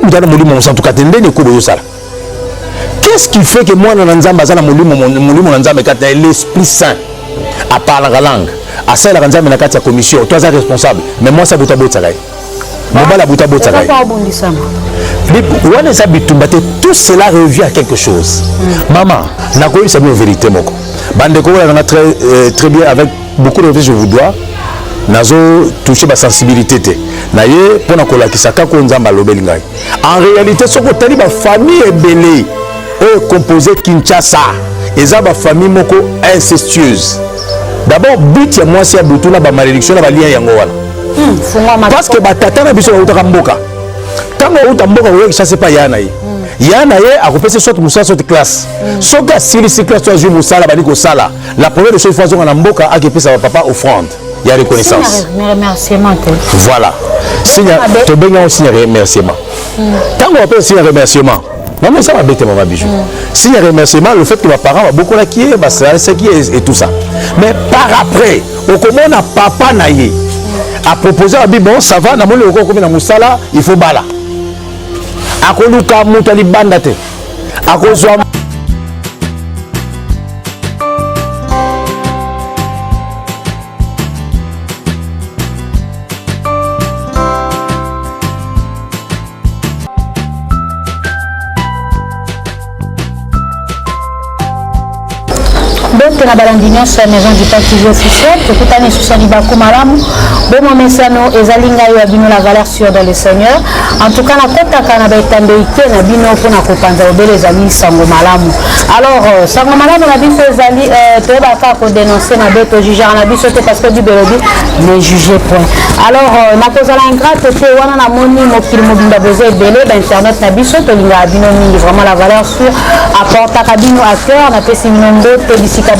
mutana molimo en tout cas tendene ko boyo sala. Qu'est-ce qui fait que moi na nzamba za na molimo na nzamba kata l'Esprit Saint à parler la langue à ça la nzamba na kata ya commission toi es responsable mais moi ça buta botsakai mobala buta botsakai wana ça bitumbate tout cela revient à quelque chose maman na ko ça bien vérité moko bande ko na très bien avec beaucoup de je vous dois nazo toucher ma sensibilité te na ye pona ko la kisaka ko nzamba lobeli ngai en réalité soko tali ba famille ebele est composé Kinshasa et ça ba famille moko incestueuse d'abord but ya moi c'est butu na ba malédiction na ba lien yango wana parce que ba tata na biso utaka mboka tango utamboka wewe ça c'est pas yana ye yana ye akopesa soit musala soit classe soka sili si classe toi jour musala bali ko sala la première chose fois on na mboka akepesa papa offrande il y a reconnaissance remerciement voilà signe to benga aussi remerciement tango on peut signer remerciement maman ça va bête maman bijou signe remerciement le fait que mes parents va beaucoup la qui est bah c'est qui et tout ça mais par après au comment na papa naïe a proposé à bon ça va na mon le comme na musala il faut bala akoluka mutali bandate akozwa na balandinyo sur la maison du Père TV officiel que tout année sur Libako Malamu bon momesano ezalinga yo abino la valeur sûre dans le Seigneur en tout cas na kota kana baitande ike na bino pona kopanza obele ezali sango malamu alors sango malamu na biso ezali te ba ka ko dénoncer na beto juger na biso te parce que du belobi ne jugez point alors na kozala ingrate te wana na moni mokili mobimba besoin belé ba internet na biso to linga abino mingi vraiment la valeur sûre apporte kabino à cœur na pesi minondo te bisika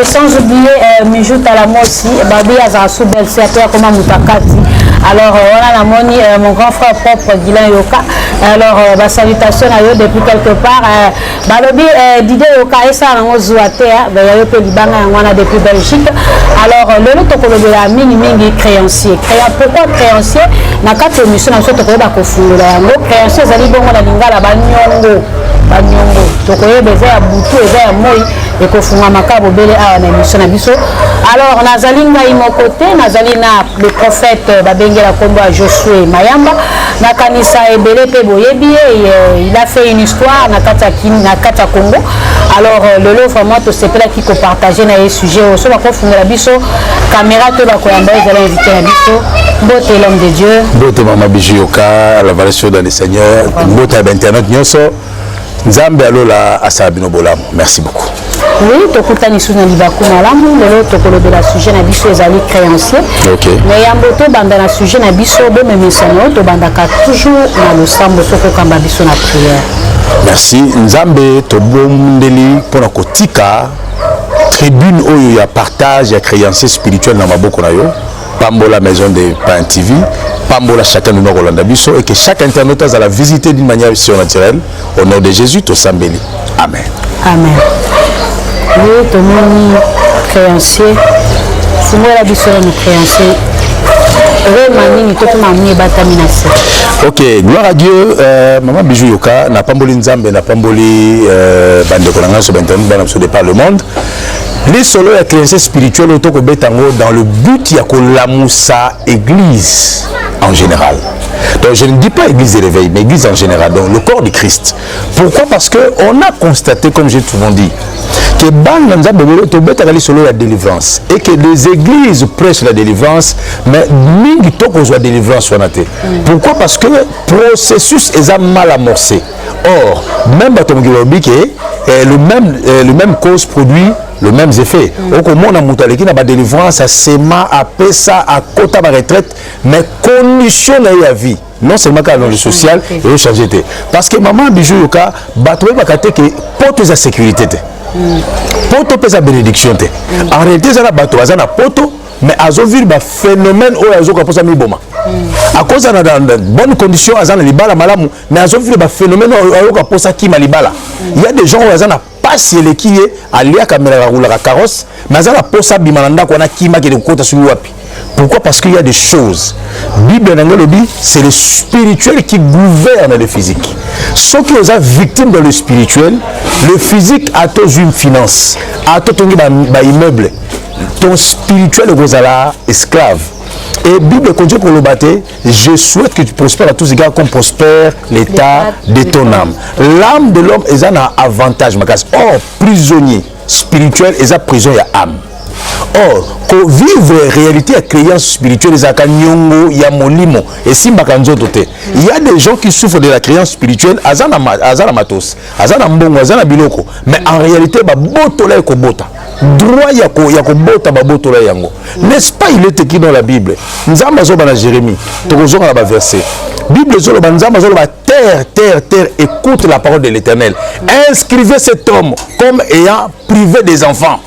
sans oublier Mijou Talamo aussi Babi Azarasou Belsiateur comme Moutakati alors on a moni mon grand frère propre Guilain Yoka alors salutation à eux depuis quelque part Balobi Didier Yoka et ça on Zouatea Bayo Libanga on a depuis Belgique alors le lot de la mini créancier pourquoi créancier na quatre émissions na soto ko ba ko fula yango créancier zali bongo na lingala banyongo tokoye beza ya butu eza ya moi ekofunga makabo bele a na émission na biso alors nazali ngai mokote nazali na le prophète babengela kombo a Josué Mayamba na kanisa ebele pe boyebi il a fait une histoire na kata Congo alors lelo vraiment to sepela ki ko partager na les sujets so ba ko funga biso caméra to ba ko yamba ezali invité na biso bote l'homme de Dieu bote mama Bijoka la valeur dans les seigneurs bote internet nyoso Nzambe alola asabino bolamu. Merci beaucoup. Oui, tokutani suna Libako Malamu, lelo tokolo de la sujet na biso ezali créancier. OK. Mais yamboto banda na sujet na biso bo memesano to bandaka toujours na losambo soko kamba biso na prière. Merci. Nzambe to bomndeli pona kotika tribune oyo ya partage ya créancier spirituel na maboko na yo. Pambola maison de Pain TV, Pambola chacun de nos Rolanda Bisso et que chaque internaute a la visiter d'une manière surnaturelle au nom de Jésus, tout Sambeli. Amen. Amen. Oui, tout le monde créancier, c'est moi la bisso de créancier. Ok, gloire à Dieu. Maman Bijou Yoka, n'a pas mboli Nzambe, n'a pas mboli bande konanga sur internet, dans par le monde. Les solos et créanciers spirituels autour betango dans le but ya kolamoussa église en général. Donc je ne dis pas église de réveil, mais église en général, donc le corps du Christ. Pourquoi? Parce que on a constaté, comme j'ai souvent dit, que Banganza Bebelo Betagali solo la délivrance et que les églises prêchent la délivrance, mais mingi toko la délivrance soit naté. Pourquoi? Parce que le processus est mal amorcé. Or, même Batomgi le même cause produit le même effet. Au moment où on a la délivrance, à Sema, à Pessa, à Kota, à retraite, mais condition la vie. Non seulement dans le social, et changer. Parce que maman Bijou Yoka, Batoué Bakate, que porte sa sécurité. Poto peut sa bénédiction. En réalité, ça n'a pas de poto, mais à vu le phénomène où il y a un boma. À cause de bonnes conditions, il y a un libala malamu, mais à vu le phénomène où il y a un qui malibala. Il y a des gens où il y a passe le qui est alia caméra roula carrosse mais ça la posa bimananda qu'on a qui m'a qui kota sur wapi. Pourquoi? Parce qu'il y a des choses. Bible c'est le spirituel qui gouverne le physique. Ceux qui sont victimes dans le spirituel, le physique a toujours une finance, a toujours un immeuble. Ton spirituel est esclave. Et Bible continue pour le battre. Je souhaite que tu prospères à tous égards comme prospère l'état de ton âme. L'âme de l'homme est un avantage. Or, prisonnier spirituel est un prison et âme. Or, pour vivre réalité à créance spirituelle, il y a des gens qui souffrent de la créance spirituelle, mais en réalité, droit n'est-ce pas? Il est écrit dans la Bible. Nous avons Jérémie, verset. Bible terre, écoute la parole de l'Éternel. Inscrivez cet homme comme ayant privé des enfants.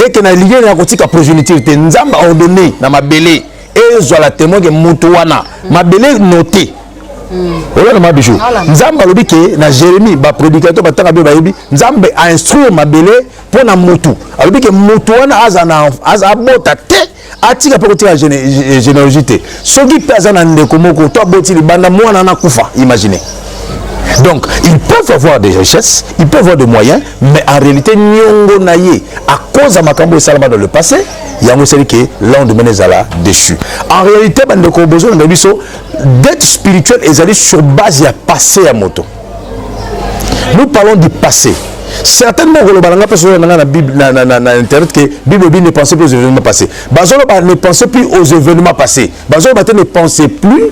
Et que na lié na kotika progéniture te nzamba ordonné na mabele et zo la témoin que mutuana mabele noté ola na mabishu nzamba lobi ke na Jérémie ba prédicateur batanga be bayibi nzambe a instruire mabele pour na mutu alobi ke mutuana azana azabota te atika pe kotika générosité soki pesa na ndeko moko to aboti libanda mwana na kufa imaginez. Donc, ils peuvent avoir des richesses, ils peuvent avoir des moyens, mais en réalité, nyongo naye, à cause de Makambo et Salama dans le passé, il y a un seul qui l'on demande Zala déchu. En réalité, d'être spirituel, ils allaient sur base de passé à moto. Nous parlons du passé. Certainement, on a la Bible, Internet, que la Bible ne pensait plus aux événements passés. Bazolo ne pensait plus aux événements passés. Bazolo ne pensait plus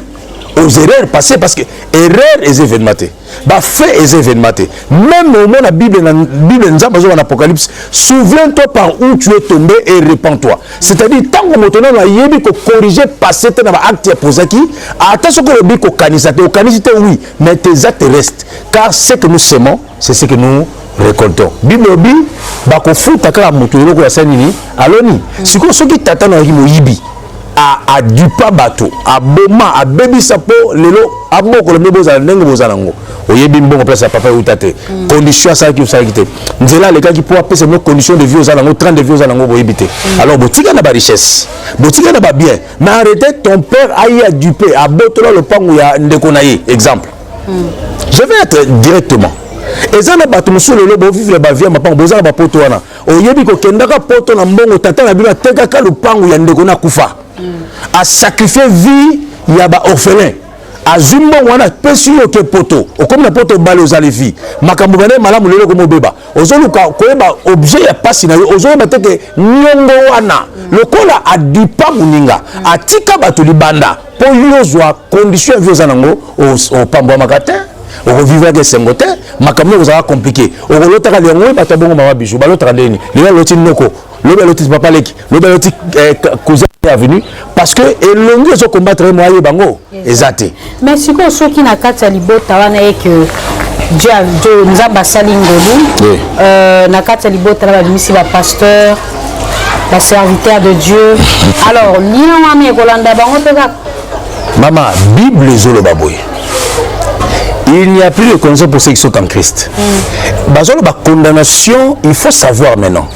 aux erreurs passées parce que erreur est événementée. Fait est événementé. Même au moment la Bible en Apocalypse, souviens-toi par où tu es tombé et répands-toi. C'est-à-dire, tant que maintenant on a yébi ko corriger passé dans l'acte à posaki, attention que le bi ko kanisate, au kanisate oui, mais tes actes restent. Car ce que nous semons, c'est ce que nous récoltons. Bible bi ba ko futa kala mutu loko ya sanini, aloni. Siko soki tata na yimo yibi. A dupa bateau, a boma, a baby sapo, lelo, a boko le mebo za nengo bozanango. Oyebi mbongo place à papa ou tate. Condition ça qui vous s'arrêter. Nous là les gars qui pour appeler ces conditions de vie aux alango, 30 de vie aux alango pour éviter. Alors botika na ba richesse, botika na ba bien. Mais arrêtez ton père aïe a dupé, a botola le pan où ya ndekonaye. Exemple. Je vais être directement. Et ça n'a pas tout monsieur le lobo vivre ba vie ma pan boza ba poto wana. Oyebi ko kendaka poto na mbongo tata na bino tekaka le pan où ya ndekona kufa. À sacrifier vie il y a ba orphelin a zumbo wana pesi yo ke poto o comme na poto bale aux alefi makambo bane malamu lelo ko mobeba ozoluka koyeba objet ya pasi na yo ozoyeba te ke nyongo wana lokola adipa muninga atika bato libanda po yo zwa condition vie zanango o pambo makate o vivre avec sengote makambo za compliqué o lotaka lengo bato bongo mama bijou balotaka ndeni lelo loti noko lobe loti papa leki lobe loti cousin avenue parce que elongi zo combattre moi bango exacté mais si ko soki na kati ya libota wana que Dieu nzamba salingoli na kati ya libota na bimisi ba pasteur ba serviteur de Dieu alors lien wana ekolanda bango peka maman Bible zolo baboye. Il n'y a plus de connaissance pour ceux qui sont en Christ. La condamnation, il faut savoir maintenant.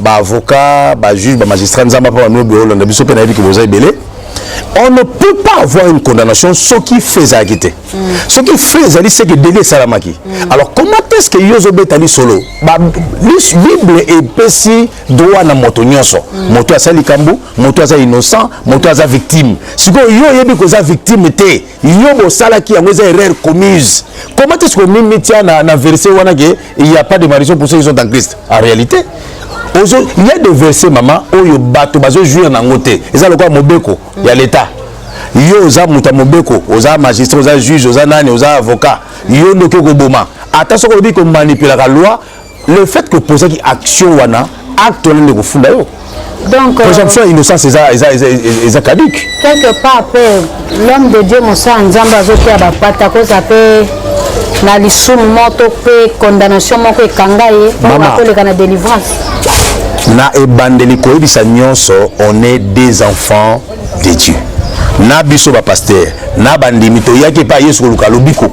Avocat, juge, magistrat, on ne peut pas avoir une condamnation ce qui fait acquitter. Ce qui fait c'est que délai salamaki. Alors comment est-ce que Yozo Betali solo? La Bible est pessi droit na moto nyonso. Moto a sali kambu, moto a innocent, moto a victime. Si ko yo yebi ko za victime te, yo bo sala ki yango za erreur commise. Comment est-ce que mimi tia na verset wana que il n'y a pas de malédiction pour ceux qui sont en Christ? En réalité, il y a des versets maman oyo bato bazo jouer na ngote. Eza lokwa mobeko ya l'état. Yo oza muta mobeko, oza magistrat, oza juge, oza nani, oza avocat. Yo ndoke ko boma. Attention ko bi ko manipuler la loi, le fait que poser qui action wana acte on ne funda yo. Donc présomption innocence est caduque. Quelque part après l'homme de Dieu Moussa Nzamba zoki aba pata ko zape na lisumu moto pe condamnation moko ekangaye pour que le délivrance. Na ebandeli ko ebisa nyonso on est des enfants de Dieu. Na biso ba pasteur, na bandimi to yaki pa Yesu luka lobiko.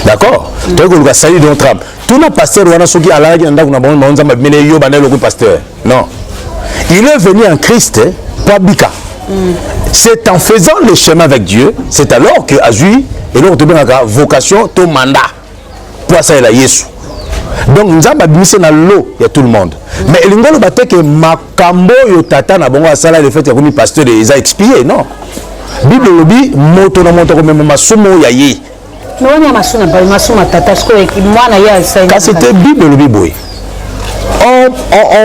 D'accord? Donc luka sali dans trame. tout le pasteur wana soki alaki nda kuna bon nzamba mele yo bandelo ko pasteur. Non. Il est venu en Christ pour bika. C'est en faisant le chemin avec Dieu, c'est alors que Azui et l'autre vocation, ton mandat pour ça il a Yesu. Donc nous avons mis dans l'eau, il y a tout le monde. Mais il y a que Makambo yotata na bongo asala le fait que comme pasteur ils a expié, non. Bible lobi moto na moto comme masumo ya ye. Mais on a masuna ba masuma tata sko et moi na ya ça. Quand c'était Bible lobi boy.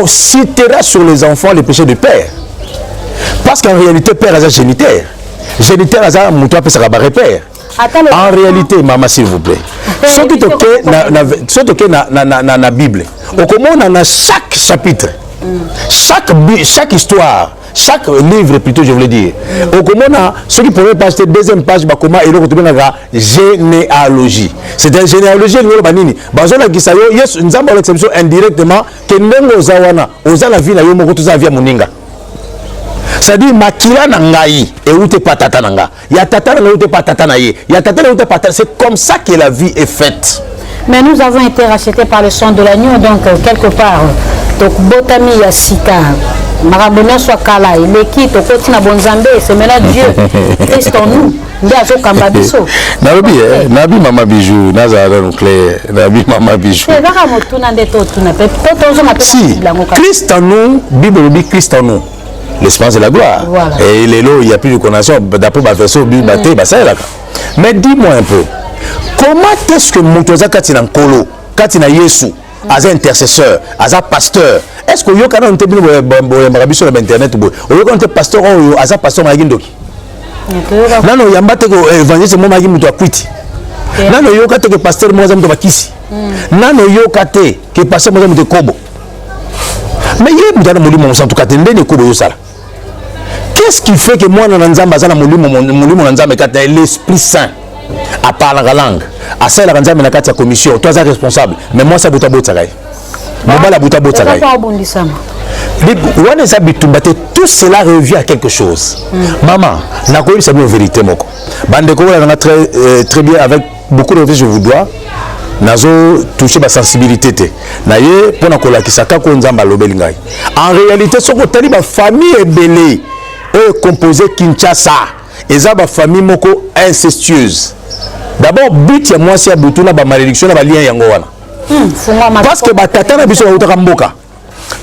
On citera sur les enfants les péchés du père. Parce qu'en réalité père a géniteur. Géniteur a moto peut se rabarrer père. En réalité, maman, s'il vous plaît, ce qui est na Bible, au comment on a chaque chapitre, chaque histoire, chaque livre plutôt, je voulais dire, au comment on a ce qui pourrait passer deuxième page, comment il y a généalogie. C'est une généalogie, nous avons l'exception indirectement que nous avons la vie de Moninga. C'est-à-dire makila na ngai et où t'es pas tata nanga. Ya tata na où t'es pas tata na ye. Ya tata na où t'es pas tata. C'est comme ça que la vie est faite. Mais nous avons été rachetés par le sang de l'agneau, donc quelque part. Donc botami ya sika. Marabona soit kala. L'équipe au côté na bonzambe. C'est maintenant Dieu. Christ en nous. Ndiazo kamba biso. Nabi mama bijou. Nazara nucléaire. Nabi mama bijou. C'est vrai que motuna ndeto tuna. Si Christ en nous. Bible dit Christ en nous. L'espérance de la gloire. Voilà. Et il est là, il n'y a plus de connaissance. D'après ma version, mais dis-moi un peu, comment est-ce que Motoza Katina Kolo, Katina Yesu, as un intercesseur, as un pasteur, est-ce que vous avez un peu sur Internet ou vous avez un pasteur ou as un pasteur Magindoki? Non, non, il y a un peu d'évangéliste, moi, Magin Moutou Akwiti. Non, non, il y a un peu de pasteur Moza Moutou Bakisi. Non, non, il y a un peu de pasteur Moza Moutou Kobo. Mais il y a un peu de Moulimo, en tout cas, il y a un peu de Kobo. Qu'est-ce qui fait que moi, l'Esprit Saint, à parler la langue, à celle la commission, toi, tu es responsable. Mais moi, ça bouta bouta. Tout cela revient à quelque chose. Maman, n'a pas eu sa vérité. Très bien, avec beaucoup de je vous dois. Nazo toucher ma sensibilité. Naye, pour la kisaka konzamba lobelingai. En réalité, ce que tu as famille est belée. Composé Kinshasa et ça ma famille moko incestueuse. D'abord but ya moi si abutuna ba malédiction na ba lien yango wana. Parce que ba tata na biso ba mboka.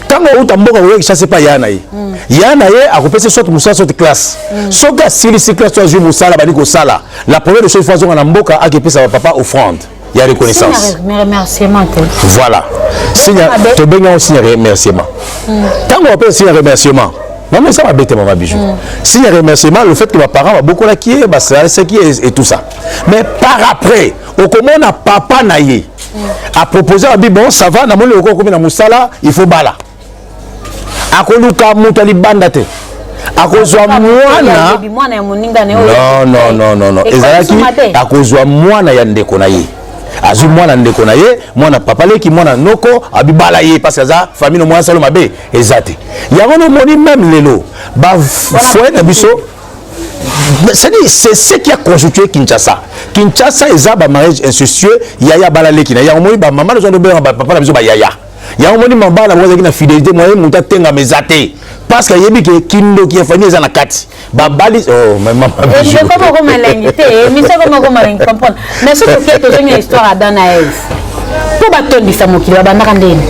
Tango uta mboka we chasse pas yana yi. Yana ye a repensé sorte musa sorte classe. Soka sili si classe toi jour musala ba ni ko sala. La première chose fois na mboka a que pesa papa offrande. Il y a reconnaissance. Remerciement. Voilà. Signe te benga aussi remerciement. Tango on peut signer remerciement. Non mais ça m'a bêté maman bijou. S'il y a remerciement, le fait que mes parents ont beaucoup l'acquis, c'est qui et tout ça. Mais par après, au comment on a papa naïe a proposé à bon ça va, na moni oko comme na musala, il faut bala. Akoluka mutali bandate. Akozwa mwana. Non. Ezalaki akozwa mwana ya ndeko na ye. Azu mwana ndeko na ye, mwana papa leki mwana noko abibala ye parce que ça famille no mwana salo mabe ezate. Ya ngono moni même lelo ba foi na biso. C'est ce qui a constitué Kinshasa. Kinshasa eza ba mariage incestueux yaya bala leki na ya ngomoni ba maman zo ndobela ba papa na biso ba yaya. Ya ngomoni mamba na mwana na fidélité moyen muta tenga mezate. Parce que yebi ke kindo ki famille eza na kati. Babali oh maman. Je sais pas comment l'ingité, mais c'est comment comprendre. Mais ce que tu as une histoire à Danaël. Pour battre du Samoki la bande randine.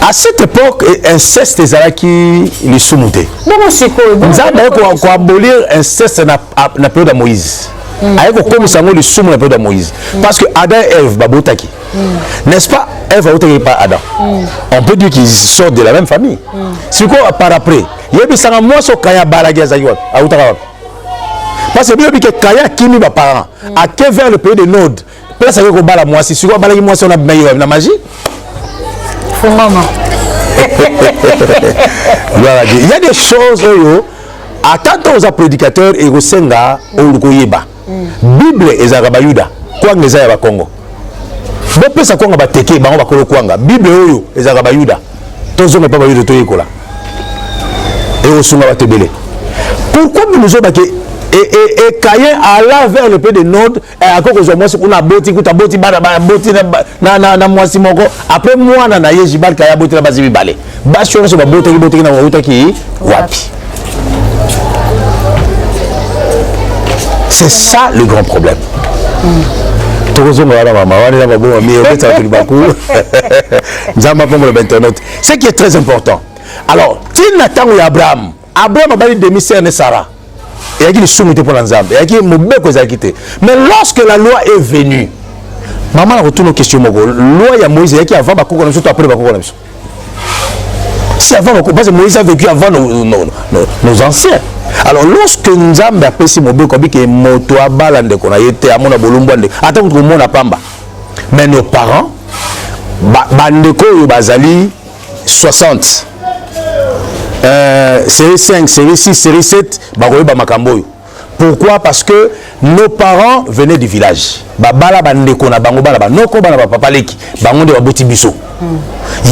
À cette époque, inceste ezalaki les soumuté. Bon c'est quoi? Nous avons ko abolir inceste na période de Moïse. Avec comme ça les soumou na période de Moïse. Parce que Adam et Ève babotaki. N'est-ce pas? Ève a été par Adam. On peut dire qu'ils sortent de la même famille. C'est quoi par après? Il y a des gens moi so kaya balagi azaywa. Parce que bien que kaya kimi ba parents. À quel vers le pays de Nod. Place avec ko bala moi si sur balagi moi on a meilleur na magie. Faut maman. Il y a des choses attends aux prédicateurs et aux senga au yeba. Bible ezaka bayuda kwa ngeza ya Congo. Bo pesa kwanga bateke bango bakolo kwanga. Bible oyo ezaka bayuda. Tozo pas bayuda to yikola. Et au sunga batebele. Pourquoi nous avons que Et Caïn alla vers le pays de Nod, et à cause de moi, on a boti, na moi si moko. Après moi, na na yejibal kaya boti na bazibi balé. Basho na boti na wauta ki wapi. C'est ça le grand problème. Ce qui est très important. Alors, Tina Tango et Abraham a bali demi-sœur de Sarah. Et il a soumis pour l'ensemble. Mais lorsque la loi est venue, maman a retourné aux questions. La loi il y a Moïse qui avant après si avant, parce que Moïse a vécu avant nos anciens. Alors lorsque nous avons apprécié mon béco, que moto a balande qu'on a été à mon abolumbande, attends que mon apamba. Mais nos parents, bandeko bazali 60. Série 5, série 6, série 7, baroye makamboyo. Pourquoi? Parce que nos parents venaient du village. Bala bandeko na bango bala noko bana papa leki bango de baboti biso.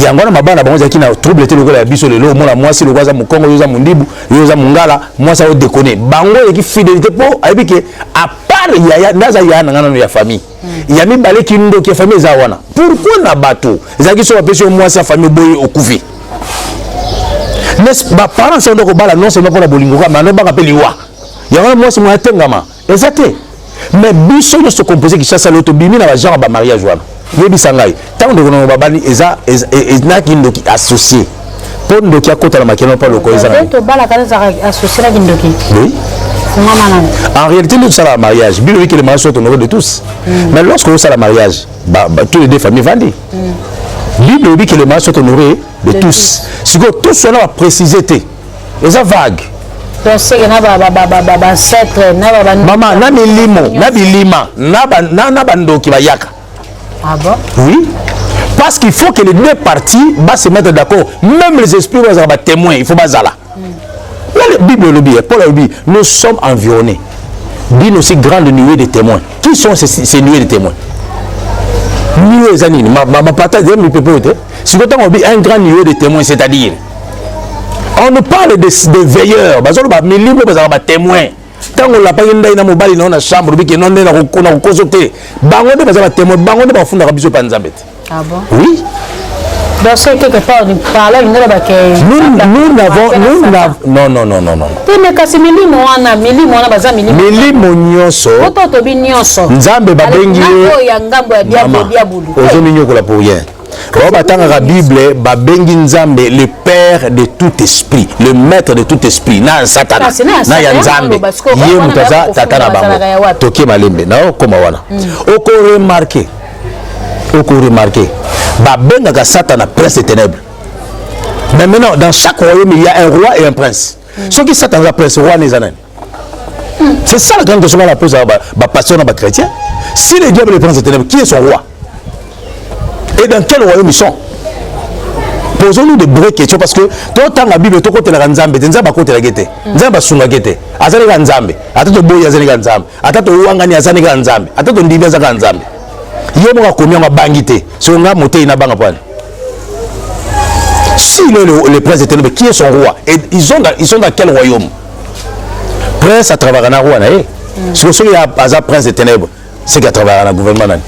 Yangona mabana bango zaki na trouble te lokola biso lelo mona mwasi lokoza mukongo yoza mundibu yoza mungala mwasi o déconner. Bango yeki fidélité po ayebike à part ya ndaza ya ngana ya famille. Ya mi baleki ndo ki famille za wana. Pourquoi na bato? Zaki so bapesi mwasi ya famille boye okufi. N'est-ce pas parents sont donc bala non seulement pour la bolingo mais non ba appeli wa. Yangona mwasi mo atengama. Exactement. Mais biso no se composer qui chasse l'auto bimi na genre ba mariage wana. Yebi sangai. Tant de kono babani eza na kindoki associé. Pour ndoki akota na makeno pas le koeza. To bala kana associé na kindoki. Oui. En réalité, nous sommes à mariage. Bible dit que les mariages sont honorés de tous. Mais lorsque nous sommes à mariage, tous les deux familles vendent. Bible dit que les mariages sont honorés de tous. Si tout cela va préciser, et ça vague. Maman, na bilima, na bando qui va yaka. Ah bon? Oui. Parce qu'il faut que les deux parties se mettre d'accord. Même les esprits vont avoir témoins. Il faut pas ça là. La Bible le dit, Paul le dit, nous sommes environnés d'une aussi grande nuée de témoins. Qui sont ces nuées de témoins? Nuée des animaux. Ma partage de mes peuples. Si vous avez un grand nuée de témoins, c'est-à-dire, on nous parle de veilleurs. Mais libre, vous avez des témoins. Tant qu'on l'a pas eu dans la chambre, on a consulté. Bango de bazaba témoin, bango de bafunda kabiso panzambet. Ah bon? Oui. Donc c'est quelque part on parle nous n'avons non. Mais kasi milimo wana baza milimo nyonso. Oto to bi nyonso. Nzambe babengi ya ngambo ya diabolo. Ozomi nyokola pour rien. La Bible babengi Nzambe le père de tout esprit, le maître de tout esprit. Na Satan. Na ya Nzambe. Ye mutaza tatana bango. Toke malembe. Na koma wana. Oko remarqué. Babenga Satan prince des ténèbres. Mais maintenant dans chaque royaume il y a un roi et un prince. Ce qui Satan est prince, roi n'est jamais. C'est ça la grande question la pose à pasteur na chrétien. Si le diable est prince des ténèbres, qui est son roi? Et dans quel royaume ils sont? Posons-nous de vraies questions parce que tout temps la Bible, tout côté la Nzambe, Nzambe côté la Gete, Nzambe sunga Gete, azali ga Nzambe, atato boy azali ga Nzambe, atato wangani azali ga Nzambe, atato ndibi azali ga Nzambe. Yemo ka komi nga bangité, so nga moté ina banga pale. Si le prince des ténèbres, qui est son roi? Et ils sont dans quel royaume? Prince à travers un roi, naé. Si vous savez à prince des ténèbres, c'est qu'à travers un gouvernement.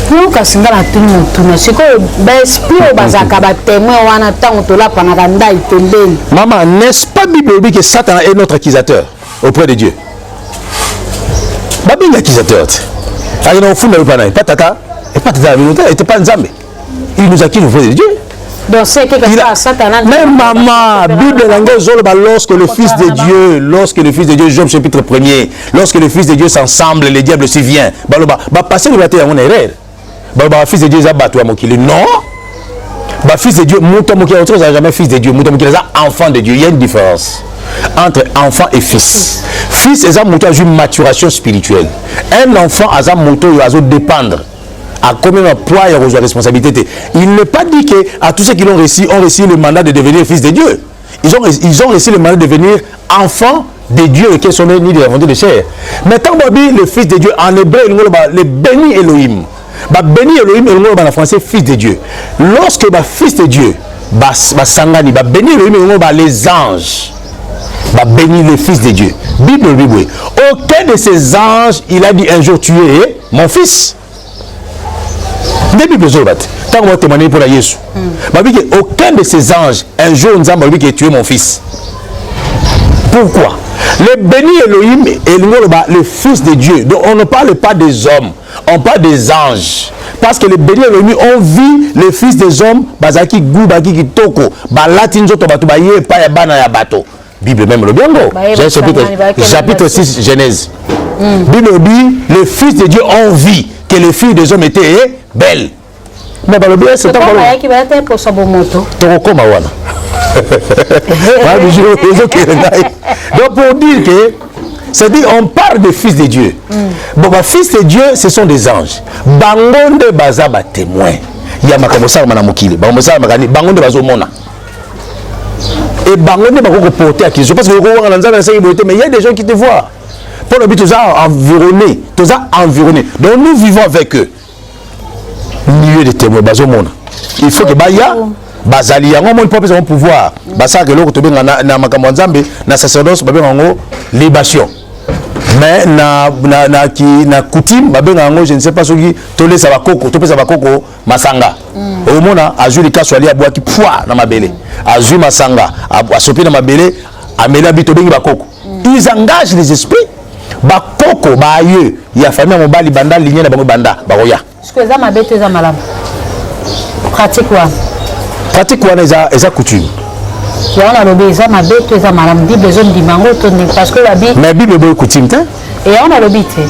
Nous kasinga na tunu siko esprit bazaka ba témoin wana tango to la panaka ndai pembeni. Maman, n'est-ce pas Bible dit que Satan est notre accusateur auprès de Dieu? Babin l'accusateur. Il n'a au fond de l'opanaï, pas tata, et pas tata, il n'était pas Nzambe. Il nous accuse auprès de Dieu. Donc c'est quelque chose Satan. Même maman, Bible lorsque le Fils de Dieu, Job chapitre 1er, lorsque le Fils de Dieu s'ensemble, le diable se vient. Passer le bâtiment en erreur. Fils de Dieu, ça bat toi mokili. Non. Fils de Dieu, mouton mokili, autre chose jamais fils de Dieu, mouton mokili, ça enfant de Dieu. Il y a une différence entre enfant et fils. Fils, c'est un mouton une maturation spirituelle. Un enfant, c'est un mouton il va dépendre. À combien de poids et de responsabilité. Il n'est pas dit que à tous ceux qui ont réussi le mandat de devenir fils de Dieu. Ils ont réussi le mandat de devenir enfants de Dieu et qui sont nés de la volonté de chair. Mais quand on dit le fils de Dieu, en hébreu, le béni Elohim. Béni Elohim, en français, fils de Dieu. Lorsque fils de Dieu, sangani, béni Elohim, les anges. va bénir le Fils de Dieu. Bible. Aucun de ces anges, il a dit un jour, tu es mon fils. Des Bibles, tant qu'on va témoigner pour la Jésus. Aucun de ces anges, un jour, nous avons dit que tu es mon fils. Pourquoi? Le béni Elohim est le Fils de Dieu. Donc on ne parle pas des hommes, on parle des anges. Parce que le béni Elohim, on vit le Fils des hommes, Bazaki Gou, Baki Kitoko, Balatinzo Tobato, Baye, Paya Bana ya Bato. Bible même le biango. Chapitre 6, Genèse. Bible dit, le Fils de Dieu, on vit que les filles des hommes étaient belles. Mais le bien, c'est un problème. Donc pour dire que, c'est-à-dire on parle des fils de Dieu. Bon, les fils de Dieu, ce sont des anges. Bangonde bazaba témoin. Il y a makamosa manamukile. Bangomosa makani. Bangonde bazomona. Et bangonde bako porter à qui? Je pense que mais il y a des gens qui te voient. Pour le but, tu as environné. Tu as environné. Donc nous vivons avec eux. Milieu de témoins bazomona. Il faut que baya bazali yango mon peuple ont pouvoir. Basa que l'autre tobe na makambo nzambe na sacerdoce babe ngo libation. Mais na coutume babe ngo je ne sais pas ce qui tolé ça va koko, topé ça va koko masanga. Au mona azuli kaswali abwa ki poa na mabele. Azuli masanga asopi na mabele amela bito bengi bakoko. Ils engagent les esprits bakoko ba aye ya famille mobali banda ligne na bango banda bakoya. Ce que ça m'a bête ça malam. Pratique quoi? Pratique quoi est coutume. Il y a un lobby ça m'a bête ça malam Bible zone dimango parce que la Bible. Mais Bible est coutume hein? Et on a lobby té.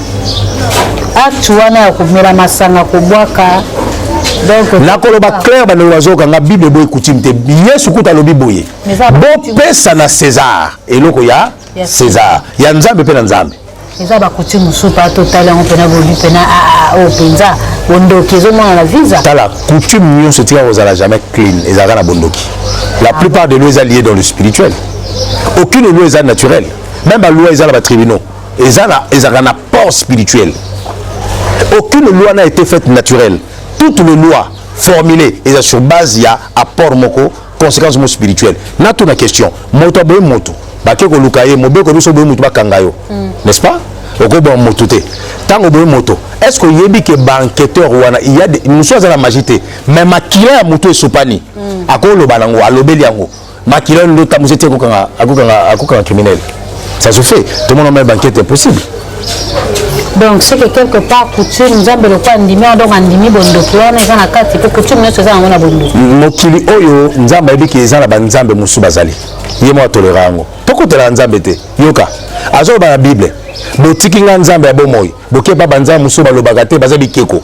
Actuana ko mela masanga ko boaka. Donc na koloba clair ba no wazoka nga Bible est coutume té. Yesu kuta lobby boye. Bon pesa na César et loko ya César. Ya nzambe pe na nzambe. Eza ba coutume soupa total on pena bolu pena au penza bondoki zo mona la visa. La coutume nous se tient aux ala jamais clean et ça na bondoki. La plupart des lois sont liées dans le spirituel. Aucune loi est naturelle. Même la loi est dans les tribunaux. Et ça a un apport spirituel. Aucune loi n'a été faite naturelle. Toutes les lois formulées et sur base il y a apport moko conséquences spirituelles. Na toute la question. Moto boy moto. Bakeko lukaye mobeko biso boy moto bakangayo. N'est-ce pas? Okobo moto te. Tango boy moto. Est-ce que yebi ke banqueteur wana il y a nous sommes à la magité mais makila ya moto esopani. Akolo balango alobeli yango. Makila ndo tamuzete akukanga criminel. Ça se fait. Tout le monde met banquette impossible. Donc c'est que quelque part coutume nzambe le kwa ndimi donc andimi bondoki wana eza na kati ko coutume nyo eza ngona bondoki. Mokili oyo nzambe ebiki eza na banzambe musu bazali. Yemo tolerango. Tokotela nzambe te. Yoka. Azo ba na Bible. Botiki nga nzambe ya bomoyi. Boke ba banzambe musu balobaka te bazabi keko.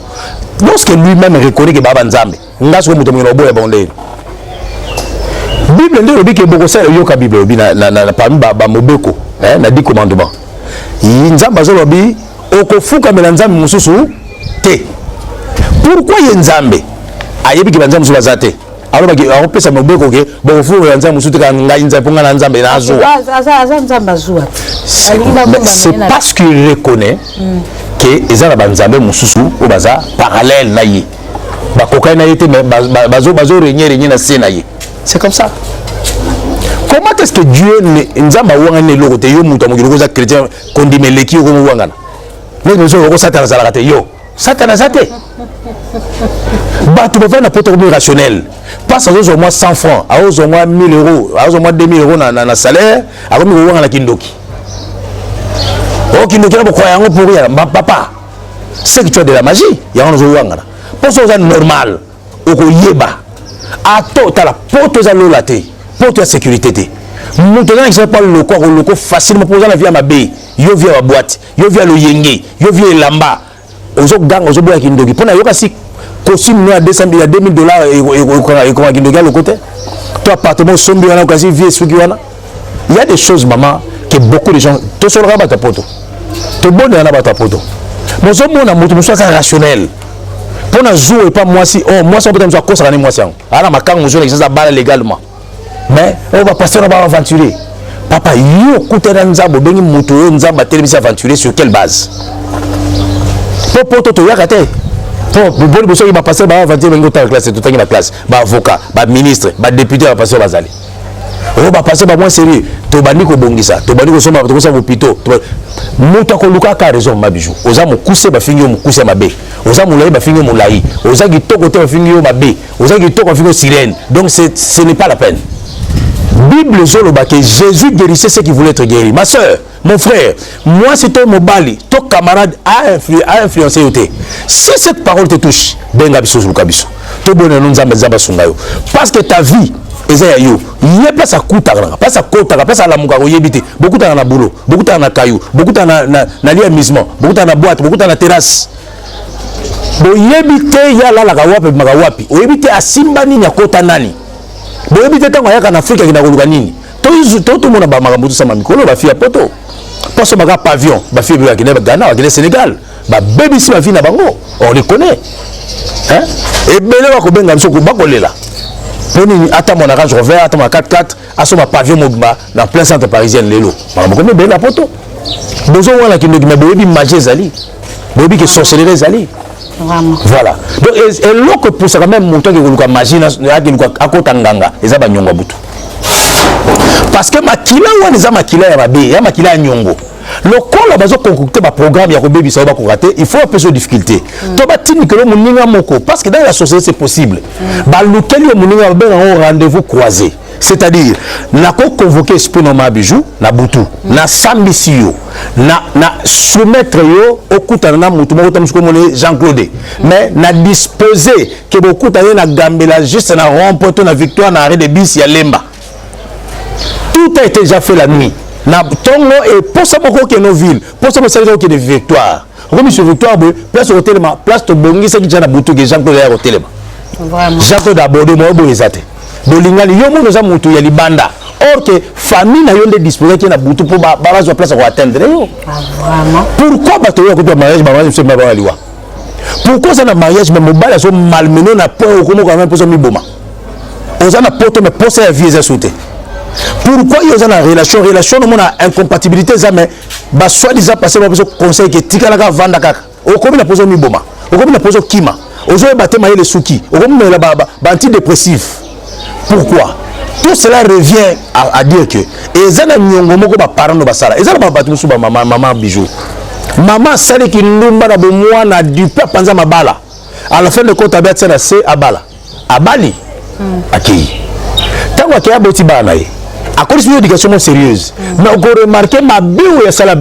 Lorsque lui-même reconnaît que baba nzambe, ngaso muto mungino boya bonde. Bible ndio biki boko sa yoka Bible bi na parmi ba mobeko, na 10 commandements. Nzambe azolobi okofuka mela nzambe mususu te. Pourquoi ye nzambe ayebi ki banzambe mususu bazate? Alors baki akopesa mobeko ke bokofuka nzambe mususu ka ngai nzambe ponga na nzambe na azwa. Aza nzambe azwa. C'est parce qu'il reconnaît que eza na banzambe mususu o baza parallèle na ye. Ba kokai na yete bazo renyer na se na ye. C'est comme ça. Comment est-ce que Dieu nzamba wanga ne lokote yo muto mo kilokoza chrétien kondime leki ko mo wanga na. Mais nous sommes Satan za la yo. Satan zate. Ba tu peux faire n'importe quoi rationnel. Passe aux moins 100 francs, à aux moins 1000 euros, à aux moins 2000 euros na salaire, à comme wanga na kindoki. Oh kindoki na boko yango pour rien, papa. C'est que tu as de la magie, ya on zo wanga na. Pour ça normal. Oko yeba. Ato tala poto za lolate. Pour ta sécurité. Maintenant, je ne sais pas le corps facilement pour la vie à ma baie. Yo via la boîte, yo via le yenge, yo via lamba. Ozo gang, ozo boya kindogi. Pour na yoka si costume à 200 $, il y a $2000 et comment kindogi à le côté. Toi appartement sombi wana quasi vie suki wana. Il y a des choses maman que beaucoup de gens to solo ba ta poto. To bonne na ba ta poto. Mon zo mona moto so rationnel. Pour na jouer pas moi si moi ça peut-être cause ça moi ça. Ala makang mo jouer ça balle légalement. Mais on va passer on va aventurer. Papa yo kutera nzambo bengi moto yo nzamba télévision aventurer sur quelle base? Pour to yakate. Pour bon bosso il va passer ba aventurer bengi ta classe tout tangi la classe, ba avocat, ba ministre, ba député va passer bazali. on va passer par moins sérieux tobandi ko bongisa tobandi ko soma to ko sa hôpital moto ko luka ka raison ma bijou oza mo kuse ba fingi mo kuse mabe oza mo lai ba fingi mo lai oza kitoko te ba fingi yo mabe oza kitoko fingi sirène donc ce n'est pas la peine. Bible zoloba que Jésus guérissait ceux qui voulaient être guéris. Ma soeur, mon frère, moi c'est ton mobali, ton camarade a influencé. Si cette parole te touche, benga biso zuluka biso. To bonne non zamba zamba sungayo. Parce que ta vie ezaya yo. Il y a place à koutara, place à kotara, place à la muka yebite. Beaucoup t'en a boulot, beaucoup t'en a caillou, beaucoup t'en a na lia amusement, beaucoup t'en a boîte, beaucoup t'en a terrasse. Bo yebite ya la la kawapi magawapi. O yebite asimba ni nyakota nani. Boyebi te tango yaka na Afrika kina koluka nini to mona ba makambo to sama mikolo ba fia poto poso baga pavillon ba fia ba kina Ghana ba kina Sénégal ba baby si ba fia na bango on les connaît hein et bele ba ko benga biso ko bakolela poni ata mona Range Rover ata ma 4x4 aso ma pavillon mobima dans plein centre parisien lelo makambo ko bele poto bozo wana kino ki boyebi magie zali boyebi que sorcellerie zali. Vraiment. Voilà. Donc, et l'autre pour ça, quand même, mon temps que vous avez parce que makila wana eza makila ya babe ya makila ya nyongo lokola bazo concocter ba programme ya kobebi ça va korater il faut appeler difficulté to batini que le moninga moko parce que dans la société c'est possible ba lokeli le moninga ba un rendez-vous croisé c'est-à-dire na ko convoquer esprit normal bijou na butu na sambisio na soumettre yo okutana na mutu moko tamusko mone Jean-Claude mais na disposer que beaucoup tane na gambela juste na remporter na victoire na arrêt de bis ya lemba. Tout a été déjà fait la nuit. Na tongo et pour ça beaucoup que nos villes, pour ça c'est que des victoires. Comme sur victoire, place au téléma, place de bongi c'est qui déjà na boutou que Jean-Claude au téléma. Vraiment. Jean-Claude abordé moi bo ezate. Bolingali yo mo za mutu ya libanda. Or que famille na yonde disposer qui na boutou pour bazo place à atteindre yo. Vraiment. Pourquoi bato yo ko mariage c'est ma ba liwa. Pourquoi ça na mariage mais mobile so malmené na point au comme quand même pour so mi boma. On a na poto mais pour ça vie sauter. Pourquoi il y a une relation non a incompatibilité ça mais bah soit disant passer par ce conseil que tika la vanda kaka au comme la poso mi boma au comme la poso kima au jour battre mailler les souki au comme la ba antidépressif. Pourquoi tout cela revient à dire que ezana nyongo moko ba parents no basala ezana ba batu suba maman bijou maman sali ki ndumba na bomwa na du père panza mabala à la fin de compte abia tsena c'est abala abali akei tango akia boti bana ye à cause d'une éducation sérieuse mais on peut remarquer ma bio et ça la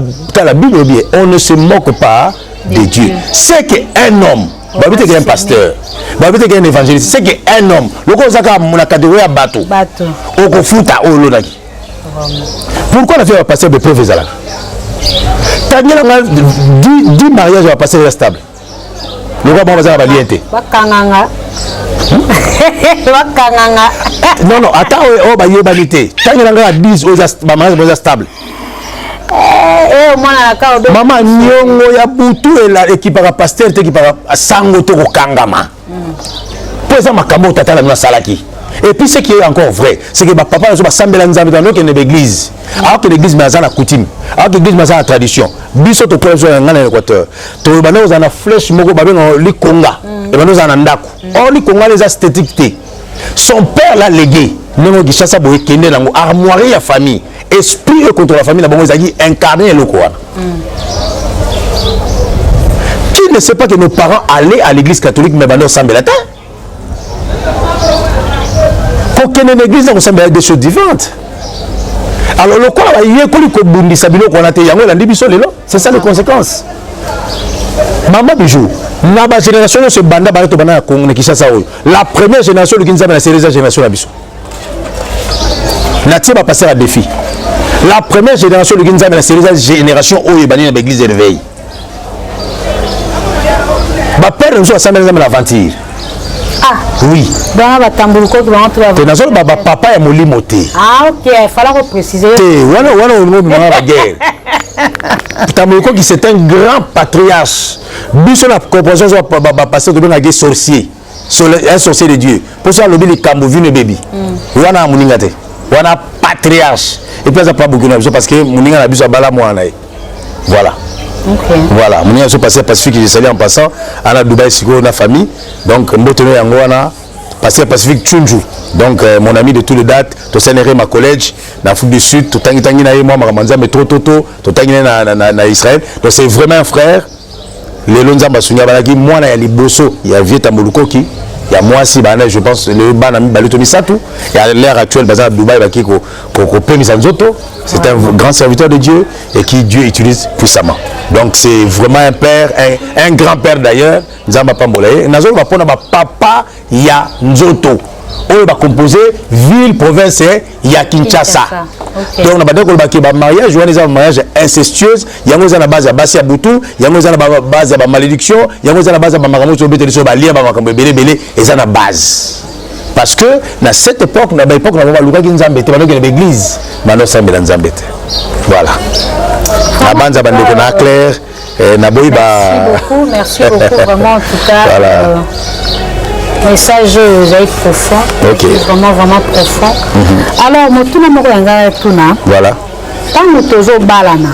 Bible bien on ne se moque pas de Dieu c'est qu'un homme babite qu'un pasteur babite qu'un évangéliste c'est qu'un homme le ko zaka na catégorie ya bato o ko futa o lonaki pourquoi la fille passer de preuves là tangela 10 mariages va passer stable le ko ba za ba liente bakanganga non non attends oh ba yebanité tangela nga 10 ba mariage stable maman nyongo ya butu la équipe à pasteur te qui para sango to kangama pour ça makambo tata la salaki et puis ce qui est encore vrai c'est que papa so ba sambela nzambe dans l'église alors que l'église mais na coutume alors que l'église mais na tradition biso to pour zo ngana Équateur to ba no za na flèche moko ba bengo likonga et ba no za na ndako oh likonga les esthétiques son père l'a légué nengo gishasa boye kende nango armoire ya famille esprit contre la famille, incarné le Coran. Qui ne sait pas que nos parents allaient à l'église catholique, mais maintenant semble la terre? Pour qu'il y ait une église, on semble des choses différentes. Alors, le Coran, c'est ça les conséquences. Maman bijou, la génération de ce banda, la première génération de Kinzaba, c'est la génération de Bissou. Natif va passer à défi. La première génération de Ginza, c'est la génération où il y a une église de veille. Ma père nous a semblé l'aventure. Ah oui. Papa est mon limoté. Ah ok, il fallait préciser. C'est un grand patriarche. Bissou la compréhension va passer de un sorcier. Un sorcier de Dieu. Pour ça, le Kambo vient bébé. Wana muningate. Wana patriarche. Et puis ça pas beaucoup parce que Mouninga a bu sa bala moi voilà. Okay. Voilà, Mouninga se passé Pacifique, j'ai salué en passant à la Dubaï Siko la famille. Donc Mboteno Yangoana pasteur Pacifique Tchunju. Donc mon ami de toutes les dates, to sénéré ma collège dans Afrique du Sud, to tangi na moi maramanza mais trop to tangi na Israël. Donc c'est vraiment un frère. Les Lonzamba Sunya Balaki, moi na yali bosso, il y a Vieta Molukoki, il y a moi si bana je pense le banami Balutomi Satou, et à l'ère actuelle bazar Dubaï baki ko Pemi Sanzoto, c'est un grand serviteur de Dieu et qui Dieu utilise puissamment. Donc c'est vraiment un père, un grand-père d'ailleurs, Nzamba Pambolaye. Nazo va pona ba papa ya Nzoto. On va composer ville, province ya Kinshasa. Okay. Donc on va dire que le mariage, on a un mariage incestueux, il y a une base à Bassi à Boutou, il y a une base à malédiction, il y a une base à Makamou sur Bété sur Balia, Makamou Bélé, et ça na base. Parce que dans cette époque, on a Luka Nzambete, on a l'église, maintenant ça est Nzambete. Voilà. La bande à Bandeko na clair, merci beaucoup, vraiment en tout cas. Voilà. Message profond, okay. Vraiment profond. Alors, voilà. Tant que tu balana,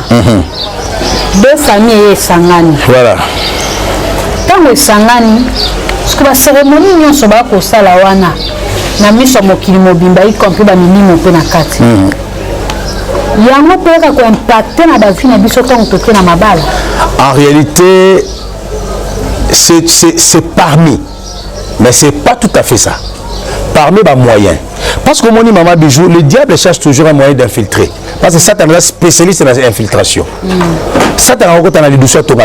deux familles sangani. Voilà. Tant que sangani, ce que la cérémonie nous sommes à la wana, na miso mokili mobimba y compris ba minimo pe na kati. Yango pe ka ko impacter na ba vie na biso tant que tu na mabala. En réalité, c'est parmi. Mais ce n'est pas tout à fait ça. Parmi les moyens. Parce que mon maman Bijou, le diable cherche toujours un moyen d'infiltrer. Parce que Satan est spécialiste dans l'infiltration. Satan a la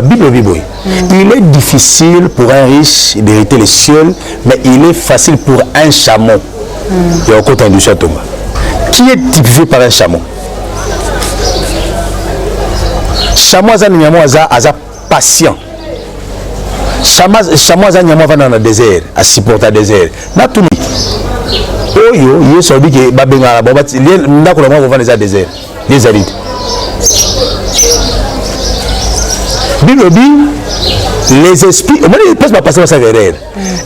Bible. Il est difficile pour un riche d'hériter les cieux, mais il est facile pour un chameau. Il y a encore un Thomas. Qui est typifié par un chameau? Chameau est patient. Chameau va dans le désert, à supporter le désert. Na tout oyo yo sobi ke babenga ba ndako na mwa va dans le désert, les arides. Bible dit les esprits, on ne peut pas passer par ça derrière.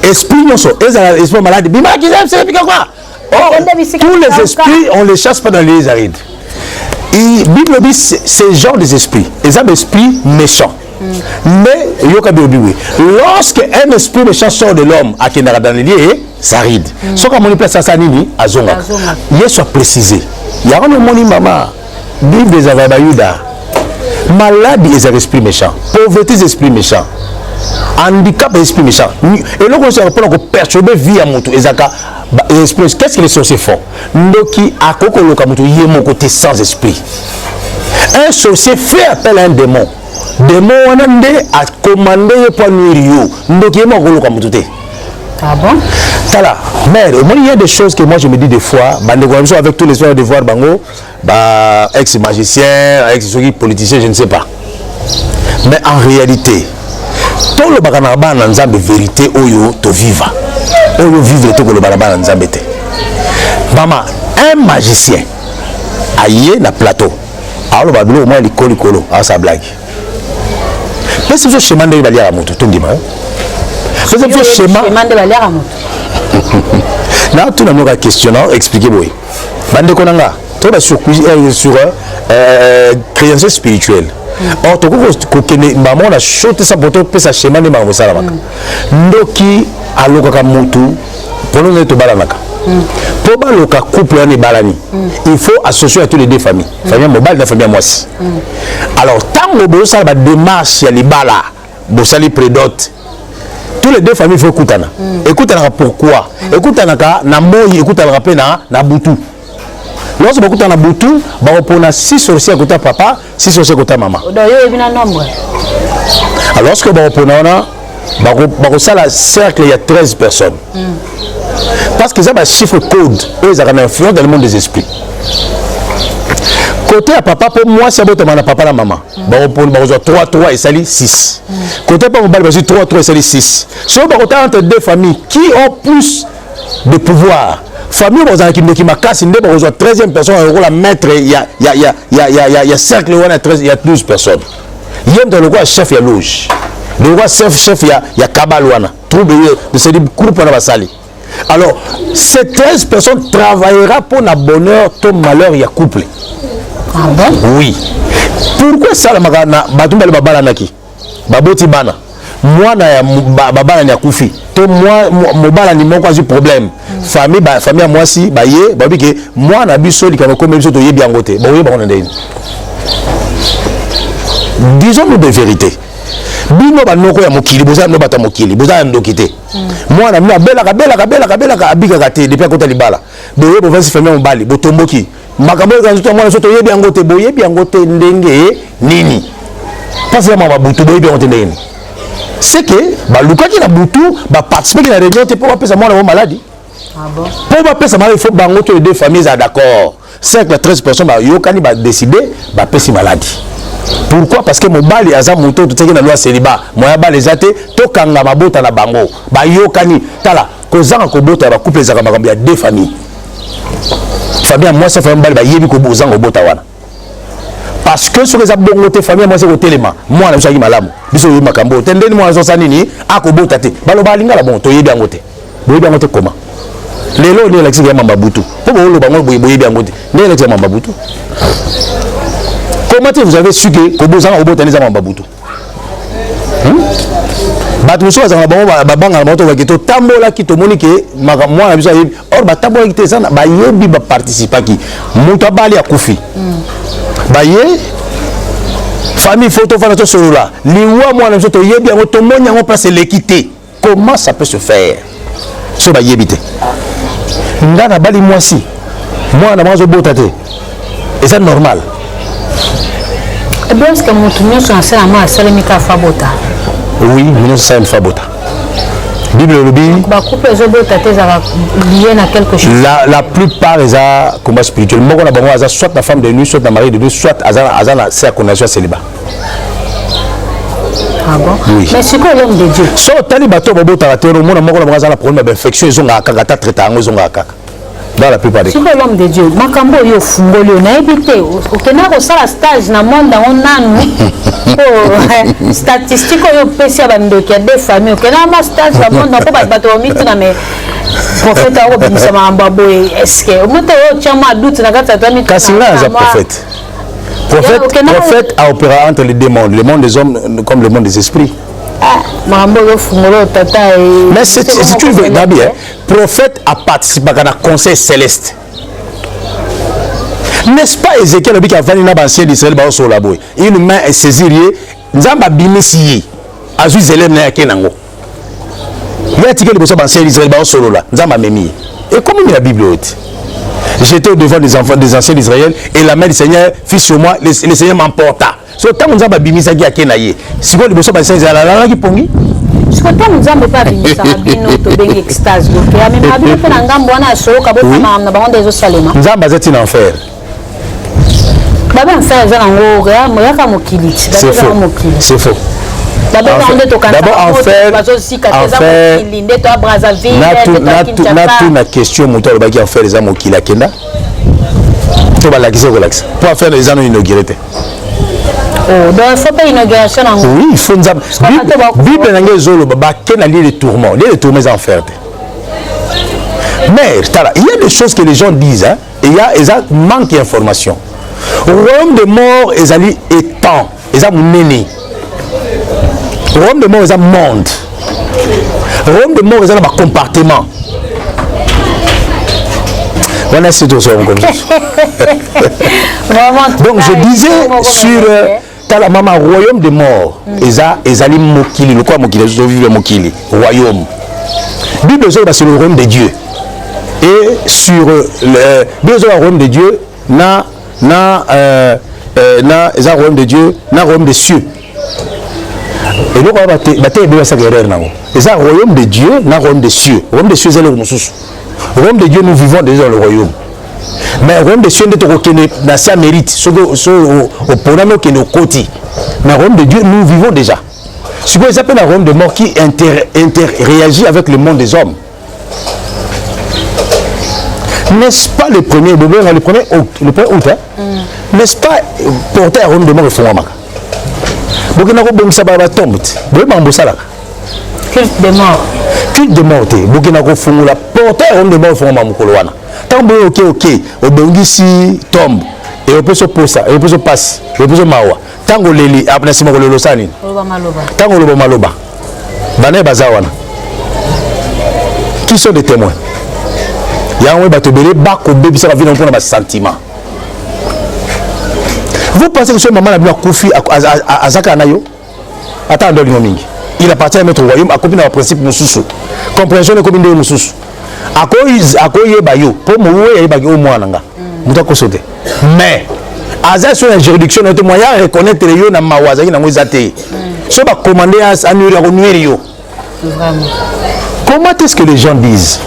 Esprits non sont, esprits malades. Bima qui c'est quoi? Oh, tous les esprits on les chasse pas dans les arides. Et Bible dit c'est genre des esprits, les âmes esprits méchants. Mais lorsque un esprit méchant sort de l'homme à Kenara dans les lieux, ça ride. Ce qu'on place à Sanini, à Zonga, il soit précisé. Il y a un moni maman, Bible des Avabayuda, maladie et esprit méchant, pauvreté et esprit méchant, handicap et esprit méchant. Et là, on se rappelle qu'on perturbe vie à Moutou. Qu'est-ce que les sorciers font? Ndoki a Koko Lokamutu, il est mon côté sans esprit. Un sorcier fait appel à un démon. Démon a commandé pour nuire. Donc il est ah bon? Tala, mais il y a des choses que moi je me dis des fois, avec tous les soirs de voir Bango, ex-magicien, ex-politicien, je ne sais pas. Mais en réalité, tout le baganaba dans Nzambe vérité, oyo to viva. Oyo vivre tout le baganaba dans Nzambe te. Maman, un magicien, aïe na plateau. Alors babilo au moins l'icolo, à sa blague. Mais c'est ce chemin de Balia à Moto, tout le monde. C'est ce chemin de Balia à Moto. Là, tout le monde a questionné, expliquez-moi. Bande Konanga, tout le sur création spirituelle. Or, tout le monde maman a choté sa photo, puis sa chemin de Maman Salamaka. Ndoki a l'okaka Moto, pour nous être balanaka. Pour le couple et balani, il faut associer à tous les deux familles. Famille mobile, la famille moisi. Alors, tant que vous avez une démarche, il y a les balas, vous avez prédote. Tous les deux familles, il faut écouter. Écoutez pourquoi? Écoutez na moyi, écoutez na Boutou. Lorsque vous écoutez na Boutou, vous avez 6 sorciers à côté papa, 6 sorciers à côté maman. Alors, lorsque vous avez un cercle, il y a 13 personnes. Parce que ça va chiffre code, ils ont une influence dans le monde des esprits. Côté à papa, pour moi, c'est bon, papa et maman. Pour 3 et sali 6. Côté pour moi, 3 et sali 6. Si on va entre deux familles qui ont plus de pouvoir, famille qui m'a cassé, il y a 13e personne, la maître, il y a cercle, il y a 12 personnes. Il y a dans le roi chef, il y a loge. Le roi chef, il y a Kabalouana. Trouble de ce groupe, on va salir. Alors, ces 13 personnes travailleront pour le bonheur, ton malheur, il y a couple. Ah bon? Oui. Pourquoi ça, la magana, Batumba le Babalanaki, Baboti Bana, mwana ya babana ni akufi to mobala ni moko azu problème famille à moi si baye babi ke mwana biso likano comme biso to yebi yango te ba oye ba on ndeni disons-nous de vérité bino banoko ya mokili boza no bata mokili boza ndokité mwana mna belaka abika te depuis akota libala boye bo vasi famille mobali botomboki makambo ya nzuto mwana soto yebi yango te boyebi yango te ndenge nini parce que mama butu boyebi yango te ndenge c'est que balukaki na butu ba participer ki na réunion te pour apesa mwana mo maladie pour apesa mwana il faut bango to les deux familles sont d'accord 5 à 13 personnes ba yokani ba décider ba pesi maladie. Pourquoi? Parce que mobali aza muto to teki na loi célibat moya ba les até to kanga mabota na bango ba yokani tala kozanga ko bota ba couple zaka makambo ya deux familles. Famille moi ça famille ba yebi ko bozanga bota wana. Parce que sur les abongo te famille moi c'est au téléma moi na bisaki malamu biso yebi makambo tendeni moi so sanini akobota te balo balinga la bon to yebi angote boyebi angote comment lelo ni la mamba butu po bolo bango boyebi angote ni la mamba butu. Comment vous avez su que Kobozanga Obota n'est pas Mbabutu? Batouso azanga bango babanga moto baketo tambola ki tomoni ke makamwa na biso yebi or batambola ki te sana ba yebi ba participer ki muto abali akufi. Ba ye famille photo fana to solola liwa mwana biso to yebi yango to monya ngo place l'équité. Comment ça peut se faire? So ba yebi te. Ngana bali mwasi. Mwana mwazo bota te. Et c'est normal. Est-ce que mon tournoi sur un seul amour à Salemika Fabota? Oui, nous sommes Fabota. Bible le dit. La plupart des combats spirituels, soit la femme de nuit, soit la mari de nuit, soit Azana c'est à connaître célibat. Ah bon? Oui. Mais c'est quoi l'homme de Dieu? Soit Talibato Bobota, la problème d'infection, ils ont un kagata traitant, ils ont un kaka. Dans la plupart des cas. C'est l'homme de Dieu. Makambo yo fungoli na ebité. Okena ko sala stage na monde on nanu. Oh, statistique yo pesi abandoki ya des familles. Okena ma stage na monde ko bato mitu na me prophète ko bimisa mamba boy est-ce que o moto yo chama doute na kata to mitu. Kasina za prophète. Prophète a opéré entre les deux mondes, le monde des hommes comme le monde des esprits. Mais c'est une véritable bien. Prophète a participé à un conseil céleste. N'est-ce pas Ézéchiel qui a fait une ancienne d'Israël sur la boue? Une main est saisie. Nzamba bimisi. Azu zelem na yakenango. Il y a ticket de personnes anciennes d'Israël sur la. Nzamba memi. Et comme il y a la Bible haute. J'étais au devant des enfants des anciens d'Israël et la main du Seigneur fit sur moi. Le Seigneur m'emporta. So tant nous avons bimisa qui a kenaye. Si vous le besoin passer à la qui pongi. Si vous nous avons pas bimisa bino to bengi extase donc ya même abino pe na ngambo wana so ka bota na bango des salema. Nzamba zeti na enfer. Baba enfer za ngo ya moyaka mokili. C'est faux. C'est faux. D'abord enfer. Na question moto le baki enfer les amo qui la kenda. To ba la kise relax. Pour faire les anneaux inaugurés. Oh, donc il faut pas inauguration en oui, il faut nous Bible n'engage zolo baba ken ali les tourments enfer. Mais il y a des choses que les gens disent hein, et il y a manque d'information. Royaume des morts ils ali étant, ils ont mené. Royaume des morts ils ont monde. Royaume des morts ils ont un compartiment. On a cette chose comme ça. Donc je disais sur la maman royaume des morts, ezali mokili, le quoi mokili, je vivre mokili, royaume. Bible c'est le royaume de Dieu. Et sur le Bible le royaume de Dieu, na royaume de Dieu, na royaume des cieux. Et donc on va te ça guerre nango. C'est royaume de Dieu, na royaume des cieux. Royaume des cieux c'est le mususu. Royaume de Dieu nous vivons déjà dans le royaume. Mais royaume de Dieu n'a pas mérite au programme qui est au côté. Mais royaume de Dieu nous vivons déjà. Ce qu'on appelle un royaume de mort qui réagit avec le monde des hommes. N'est-ce pas le premier août, n'est-ce pas porter un royaume de mort au fond? Culte de mort. Culte de mort. Burkina Faso la porter un royaume de mort au fond de tant que ok, au Bengisi tombe et on peut se poser, et on peut se passer, et on peut se mawa. Tant que les après c'est le losani. Tant que le maloba. Bané Bazawana. Qui sont des témoins? Il y a un batobélé, bako bébé, ça va venir pour un sentiment. Vous pensez que ce maman a bien Koufi à Zaka Anayo? Attends, il appartient à notre royaume, à copine au principe Moussoussou. Compréhension de commune de Moussoussou. À quoi y est Bayo? Pour moi, il y a Bayo au moins. Mais, à sur la juridiction, notre moyen de reconnaître les yeux dans ma wazaï dans mes athées. Ce va commander à nuire. Comment est-ce que les gens disent?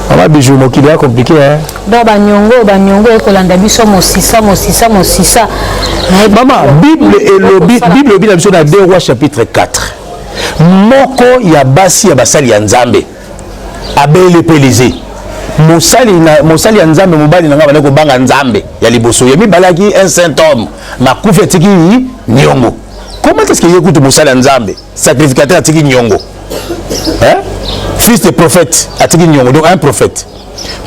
Maman bijou mokili est compliqué hein. Donc banyongo ekolanda biso mosisa. Maman, Bible et le Bible dans 2 Rois chapitre 4. Moko ya basi ya basali ya Nzambe. Abele pelizé. Mosali ya Nzambe mobali nanga bana ko banga Nzambe ya liboso. Yemi balaki un saint homme. Makufi tiki nyongo. Comment est-ce qu'il écoute mosali ya Nzambe? Sacrificateur tiki nyongo. Hein? Fils de prophète, donc un prophète.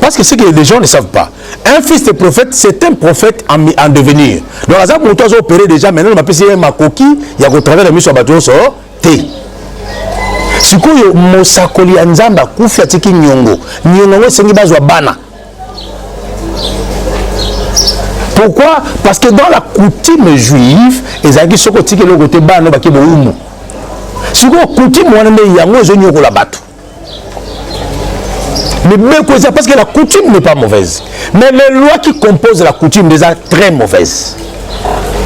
Parce que ce que les gens ne savent pas, un fils de prophète, c'est un prophète en devenir. Donc, à ça, pour toi, opéré déjà, maintenant, on appelle ça ma coquille, il y a qu'au travers de la mission bateau, so, té. Si vous avez Mosakoli Anzamba, Koufi Atiki Nyongo, c'est une base bana. Pourquoi? Parce que dans la coutume juive, les gens qui sont côté côté bana, qui sont si vous avez coutume, vous avez la bateau. Mais parce que la coutume n'est pas mauvaise. Mais les lois qui composent la coutume sont déjà très mauvaises.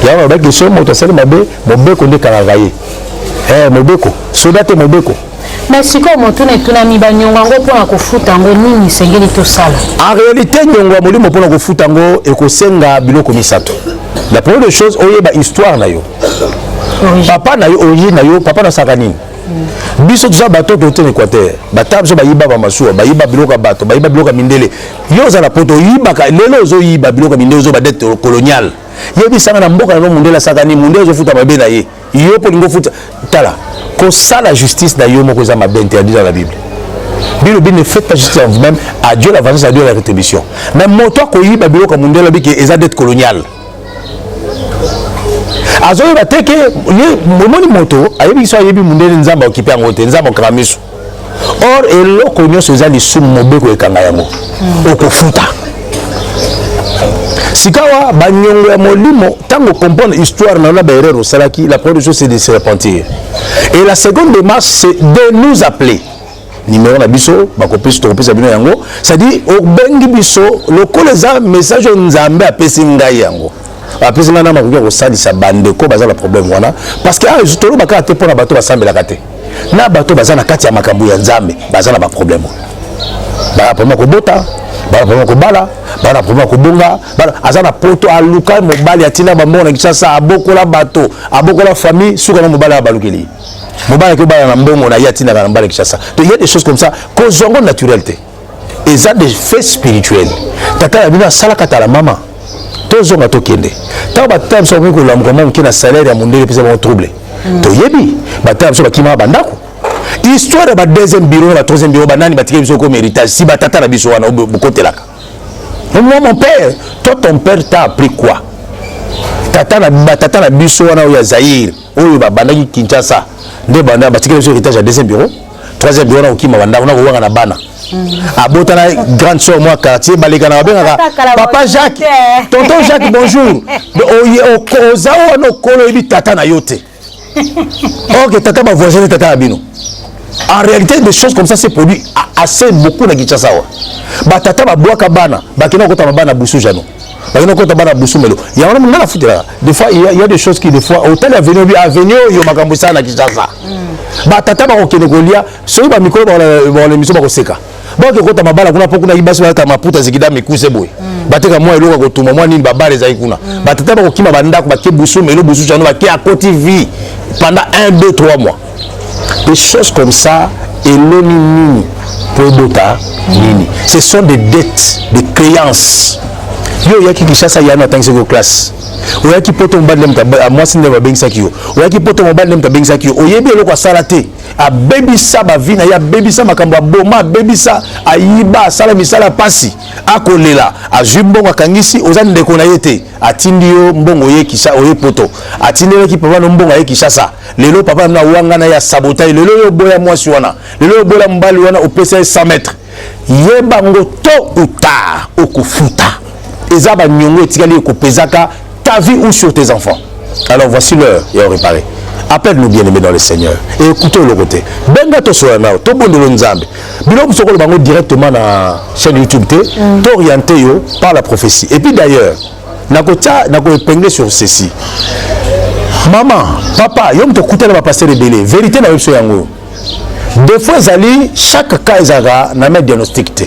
Il y a un question, mon beko de Karavaye. Mobeko, soldat et Mobeko. Mais si comme on est tout ami Banyongo pour un foot en ligne, c'est gagné tout ça. En réalité, Nyongo Molimo pour un foot en et que Senga Biloko Misato. La première chose, il y a une histoire. Papa na yo oyi na yo papa na sakani biso tuza bato to ten Équateur batam so bayiba ba masuwa bayiba biloka bato bayiba biloka mindele yo za la poto yiba ka lelo zo yiba biloka mindele zo ba dette colonial yebi sanga na mboka na mundela sakani mundele zo futa mabe na ye yo polingo futa tala ko ça la justice na yo moko za mabe interdit dans la Bible. Bible ne fait pas justice en vous-même, à Dieu la vengeance, à Dieu la rétribution. Mais moto ko yiba biloka mundela bi ke eza dette coloniale. Azoye bateke moni moto ayebi so ayebi mundele Nzamba occupé en hôtel Nzamba kramisu. Or eloko nyonso ezali sumu mobeko ekanga yango okofuta. Sikawa banyongo ya molimo tango comprendre histoire na ba erreur salaki la première chose c'est de se repentir. Et la seconde démarche c'est de nous appeler. Numéro na biso bakopisi tokopesa bino yango, c'est-à-dire obengi biso lokoleza message Nzambe apesi ngai yango. Après cela, on a vu ça bande ko baza le problème wana parce que je te baka te pour na bato basambe la kate na bato baza na kati ya makambu ya Nzambe baza na ba problème ba problème ko bota ba problème ko bala ba problème ko bonga ba azana poto aluka mobali atina ba mona kisa abokola bato abokola famille suka na mobali abalukeli mobali ko bala na mbongo na yatina na mbali kisa. Donc il y a des choses comme ça kozongo naturalité et ça des faits spirituels tata ya bina sala kata la mama tozo nga tokende ta batam so ko la mkomo ki na salaire ya mundele pesa bon trouble to yebi batam so bakima bandako histoire ba deuxième bureau na troisième bureau banani batike biso ko héritage si batata na biso wana bokotelaka. Moi mon père, toi ton père t'a appris quoi? Tata na biso wana ya Zaïre oyo ba bandaki Kinshasa nde banda batike biso héritage à deuxième bureau troisième bureau na okima bandako na ko wanga na bana. Abotana grande soeur moi quartier balekana benga papa Jacques tonton Jacques bonjour o zao no kolo ebi tata na yote. OK tata ba voisin tata abino. En réalité des choses comme ça c'est produit assez beaucoup na Kinshasa wa. Ba tata ba boaka bana ba kina kota bana busu jano. Ba kina kota bana busu melo. Ya wana mna futela. Des fois il y a des choses qui des fois hôtel avenue yo makambo sana na Kinshasa. Ba tata ba okene golia so ba mikolo ba le miso ba koseka. Bon que quand mabala kuna poko na ibasi ba maputa zikida mikuse boy bateka moi eloko kotuma moi nini babale za ikuna batata ba kokima bandako ba ke busu melo busu jano ba ke à Côte d'Ivoire pendant 1 2 3 mois des choses comme ça et l'onini pour bota nini ce sont des dettes des créances Yo yaki Kishasa yana tangi seko classe. Oyaki poto mobali lemta mwasi ndeba bengisaki yo. Oyaki poto mobali lemta bengisaki yo. Oyebi eloko asala te. A bebisa ba vina ya bebisa makambo boma bebisa ayiba sala misala pasi. Akolela azwi mbongo akangisi ozani ndeko na yete. Atindi yo mbongo ye Kishasa oye poto. Atindi yo ki papa no mbongo ye Kishasa. Lelo papa na wanga na ya sabotage. Lelo yo boya mwasi wana. Lelo yo boya mbali wana opesa 100 mètres. Yeba ngo to uta okufuta. Ezaba nyongo etikali ekopezaka ta vie ou sur tes enfants. Alors voici l'heure et on réparé. Appelle-nous bien-aimés dans le Seigneur et écoutez le côté. Benga to soana to bondelo nzambe. Bilo musoko bango directement na chaîne YouTube te, t'orienter yo par la prophétie. Et puis d'ailleurs, nako épingler sur ceci. Maman, papa, yo mto kutela ba pasteur rebelle. Vérité na webso yango. Des fois zali chaque cas ezara na mettre diagnostic te.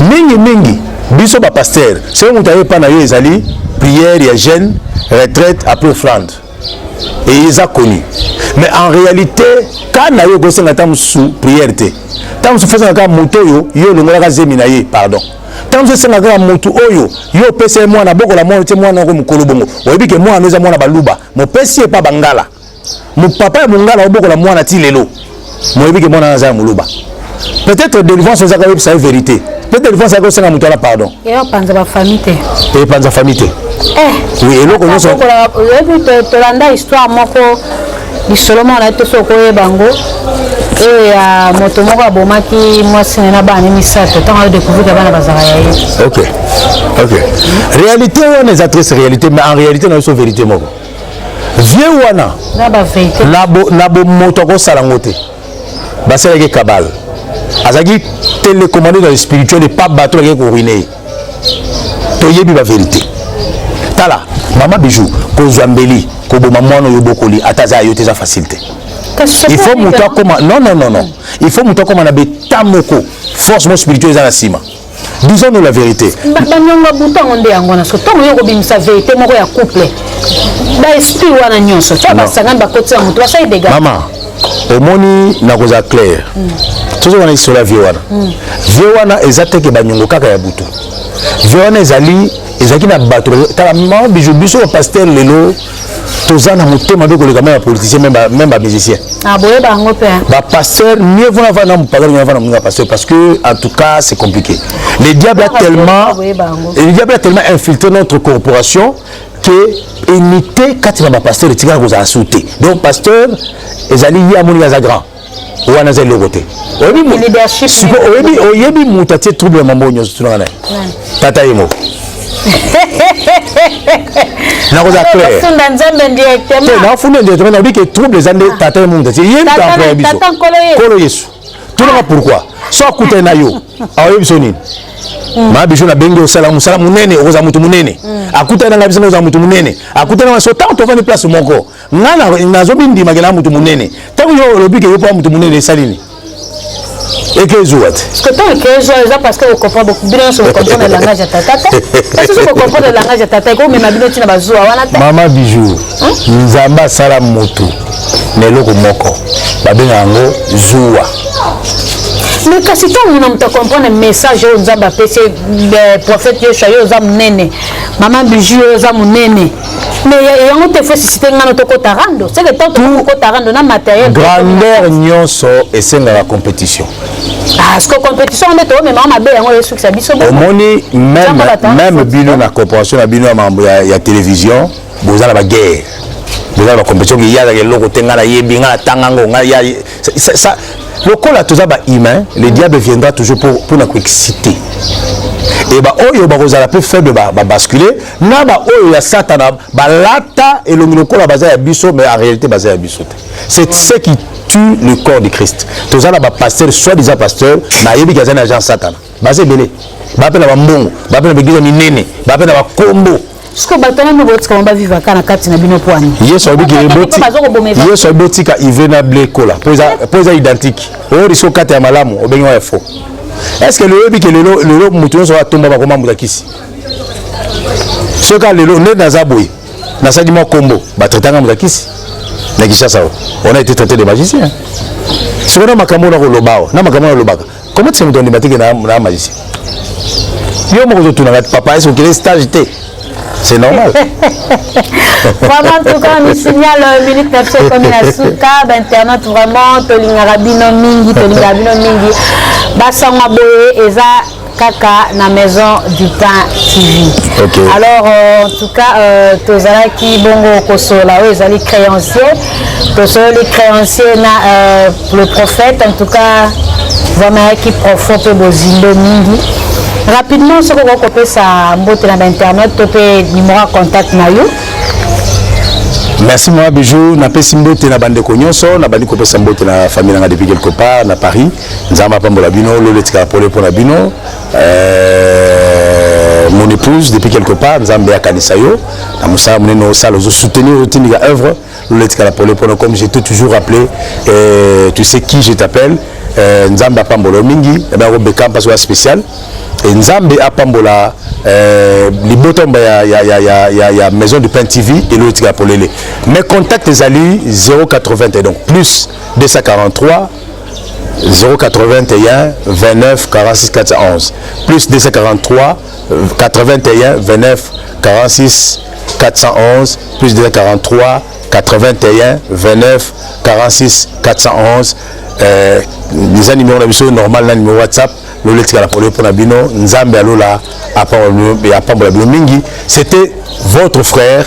Mingi biso ba pasteur, c'est on taye pas na yo ezali prière, il y a jeûne, retraite après offrande. Et ils ont connu. Mais en réalité, quand na yo gosse na tam sous prière te. Tam sous faisant ka moto yo le ngala zeminaye, pardon. Tam sous senga ka moto oyo, yo pese moi na boko la moi te moi na ko mukolo bongo. Oyebi ke moi anoza moi na baluba. Mo pesi e pa bangala. Mon papa e mongala oboko la moi na ti lelo. Mo yebi ke moi na za muluba. Peut-être délivrance aux accords c'est vérité. Peut-être délivrance à cause de la pardon. Et on pense à la famille. Et pense à la famille. Oui, et là nous sommes. Tu l'as histoire moi que Solomon a été sur le bango et à motomo à bomaki moi c'est na ba ni misato tant à découvrir que bana bazara yaye. OK. Réalité on est attriste réalité mais en réalité nous sommes vérité moko. Vieux wana. Na ba vérité. Na bo motoko salangote. Basela ke kabal. Azaki télécommandé dans le spirituel et pas bateau qui est ruiné. Toyebi la vérité. Tala, maman bijou, ko zambeli, ko bo maman no yobokoli, ataza yo teza facilité. Il faut monter comme non. Il faut monter comme on a betamoko, forcément spirituel dans la cima. Disons-nous la vérité. Banyonga buta onde yangona so to moyo ko bimisa vérité moko ya couple. Ba esprit wana nyonso, to ba sangana ba kotsa mutu ba sai dega. Maman omoni na koza clair toujours on est sur la viwana viwana ezate ke banyongo kaka ya butu viwana ezali ezaki na bato tala maman bijou biso pasteur lelo tozana motema de koleka même politicien même ba musicien boye bango pe ba pasteur mieux vaut avoir un pasteur mieux vaut un pasteur parce que en tout cas c'est compliqué le diable a tellement infiltré notre corporation que unité quand il va pasteur tika ko za sauter donc pasteur ezali ya moni ya grand wana za logote oyebi leadership oyebi mutati trouble mambonyo tunana tata yemo na ko za clair funda nzambe directement na funda directement na biki trouble zande tata yemo mutati yem ta biso kolo yesu tunana pourquoi so akuta na yo ayebi sonini ma bijou na bengo salamu munene oza mutu munene akuta na biso oza mutu munene akuta na so tant to va place moko ngana nazobi ndima ngena mutu munene tango yo lobike yo pa mutu munene salini et que jouat parce que tant que je parce que on comprend beaucoup bien sur le comprendre le langage tata parce que on comprend le langage tata ko même abino tina bazua wana ta mama bijou nzamba sala mutu neloko moko babenga ngo zuwa. Mais quand si on ne comprend le message aux amba PC prophète Joshua aux am nene maman bijou aux am nene mais il y a un te fait système ngano to kotarando c'est que tant to kotarando na matériel grandeur nyonso et c'est la compétition ce que compétition on est mais maman be yango le succès biso omoni même bino na corporation na bino ya télévision boza na ba guerre boza na compétition il y a la loko tengana yebi ngana tangango ngaya ça le col à tous humain, le diable viendra toujours pour nous exciter. Et bah oyo ba kozala peu faible ba basculer, na ba oyo ya satana ba lata et le col à base ya biso mais en réalité base ya biso. C'est ce qui tue le corps de Christ. Tous ça ba pasteur soit disant pasteur, na yebi gazana agent satana. Base belé. Ba pe na ba mbongo, ba pe na begiza minene, ba pe na ba kombo. Ce que batona no botika on va vivre kana kati na bino poani. Yeso bi ke boti. Yeso botika ivena blé kola. Poza identique. O riso kati ya malamu obengi wa faux. Est-ce que le bi ke le mutu so atomba ba koma mutakisi? Ce ka lelo ne na zaboy. Na sadi mo kombo ba tretanga mutakisi. Na Kishasa on a été traité de magicien. Ce qu'on a makambo na kolobao, na makambo na lobaka. Comment tu me donnes des batiques na magicien? Yo mo to na papa est-ce que stage c'est normal. Vraiment, en tout cas, on signale minute 9 comme il a souka, internet vraiment, Tolingarabino Mingi, Bassama Boye, Eza Kaka, na maison du pain TV. Okay. Alors, en tout cas, Tozala qui bongo kosola, ils ont les créanciers, les créanciers, le prophète, en tout cas, vraiment qui profite de Zindo Mingi. Rapidement, ce que vous avez ça sur internet, vous avez numéro de contact. Merci moi bijou na pesi mbote na bande konyoso na bandi ko pesa mbote na famille nga depuis quelque part na Paris nzamba pambola bino lolo tika pole pona bino mon épouse depuis quelque part nzamba ya kanisa yo na musala muneno sala zo soutenir otindika œuvre lolo tika pole pona comme j'ai toujours rappelé tu sais qui je t'appelle nzamba pambola mingi na ba Robeka parce que spécial et nzambe apambola libotomba ya maison du pain TV et l'autre pour les mes contacts zali 081 donc plus 243 081 29 46 411 plus 243 81 29 46 411 plus 243 81 29 46 411 les numéros d'habitude normal na numéro WhatsApp le tika la pole pour nabino nzambe alola apambola bino mingi. C'était votre frère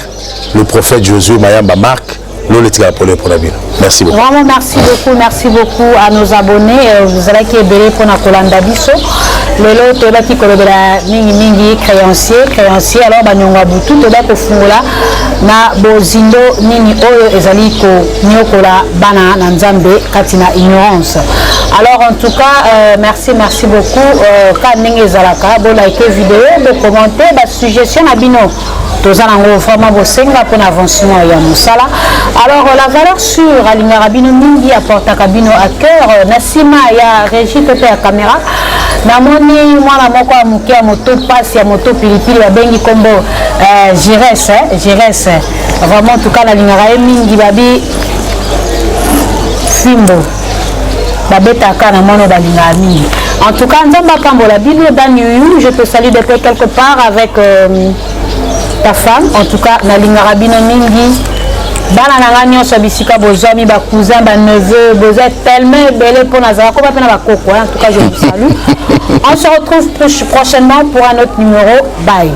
le prophète Josué Mayamba Marc le tika la pole pour nabino. Merci beaucoup. Vraiment merci beaucoup à nos abonnés. Vous allez qui est belé pour na kolanda biso. Lelo to ba ki kolobela mingi créancier alors banyonga butu to ba ko fungola na bozindo nini oyo ezali ko nyokola bana na nzambe katina ignorance. Alors en tout cas merci beaucoup ka ndenge ezalaka bo like vidéo bo commenter ba suggestion na bino tozala ngo vraiment bosenga pour avancement ya musala. Alors la valeur sûre alingara bino mingi apportaka bino à cœur nasima ya régie côté ya caméra namoni mwana moko ya moke ya moto pasi ya moto pilipili babengi kombo Jires vraiment en tout cas nalingaka ye mingi babi fimbo babetaka na mono balingaka mingi. En tout cas nzamba pambola bino daniyu je te salue depuis quelque part avec ta femme. En tout cas nalingaka bino mingi bana nanga nyonso bisika bozwami ba cousin ba neveu boza tellement belé pour nazala ko ba pena ba koko. En tout cas je vous salue. On se retrouve prochainement pour un autre numéro. Bye.